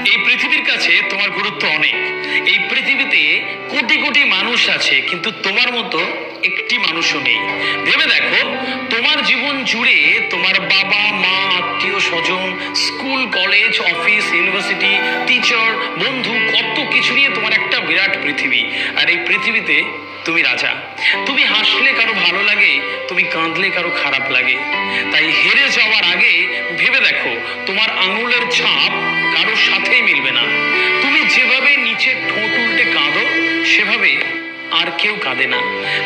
এই পৃথিবীর কাছে তোমার গুরুত্ব অনেক। এই পৃথিবীতে কোটি কোটি মানুষ আছে, কিন্তু তোমার মতো একটি মানুষও নেই। ভেবে দেখো, তোমার জীবন জুড়ে তোমার বাবা মা, আত্মীয় স্বজন, school college office university, teacher, বন্ধু, কত কিছু নিয়ে তোমার একটা বিরাট পৃথিবী। আর এই পৃথিবীতে তুমি রাজা। তুমি হাসলে কারো ভালো লাগে, তুমি কাঁদলে কারো খারাপ লাগে। তাই হেরে যাওয়ার আগে ভেবে দেখো, তোমার আঙুলের ছাপ কারোর সাথেই মিলবে না। তুমি যেভাবে নিচে ঠোঁট উল্টে কাঁদো, সেভাবে আর কেউ কাঁদে না।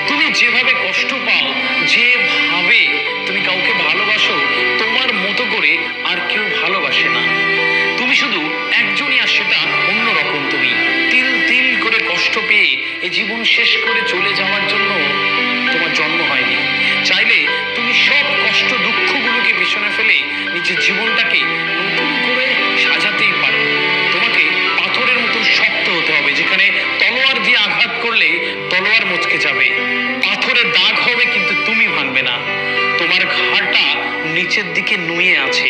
তুমি যেভাবে কষ্ট পাও, যেভাবে তুমি কাউকে ভালোবাসো, তোমার মতো করে আর কেউ ভালোবাসে না। তুমি শুধু একজনই, আর সেটা অন্যরকম। তুমি তিল তিল করে কষ্ট পেয়ে এই জীবন শেষ করে চলে যাওয়ার জন্য তোমার জন্ম হয়নি। চাইলে তুমি সব কষ্ট দুঃখগুলোকে পেছনে ফেলে নিজের জীবনটাকে নতুন করে সাজাতেই পারো। তোমাকে পাথরের মতো শক্ত হতে হবে, যেখানে তলোয়ার দিয়ে আঘাত করলে তলোয়ার মচকে যাবে, পাথরের দাগ হবে, কিন্তু তুমি ভাঙবে না। তোমার ঘাড়টা নিচের দিকে নুয়ে আছে,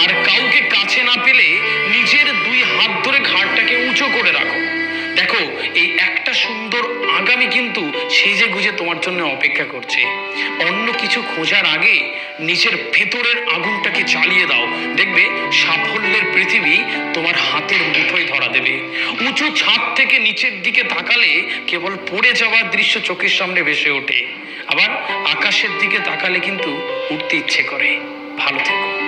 আর কাউকে কাছে না পেলে নিজের দুই হাত ধরে ঘাড়টাকে উঁচু করে রাখো। দেখো, এই একটা সুন্দর আগামী কিন্তু সেজে গুজে তোমার জন্য অপেক্ষা করছে। অন্য কিছু খোঁজার আগে নিজের ভেতরের আগুনটাকে চালিয়ে দাও। দেখবে সাফল্যের পৃথিবী তোমার হাতের মুঠোয় ধরা দেবে। উঁচু ছাদ থেকে নিচের দিকে তাকালে কেবল পড়ে যাওয়ার দৃশ্য চোখের সামনে ভেসে ওঠে, আবার আকাশের দিকে তাকালে কিন্তু উঠতে ইচ্ছে করে। ভালো থেকো।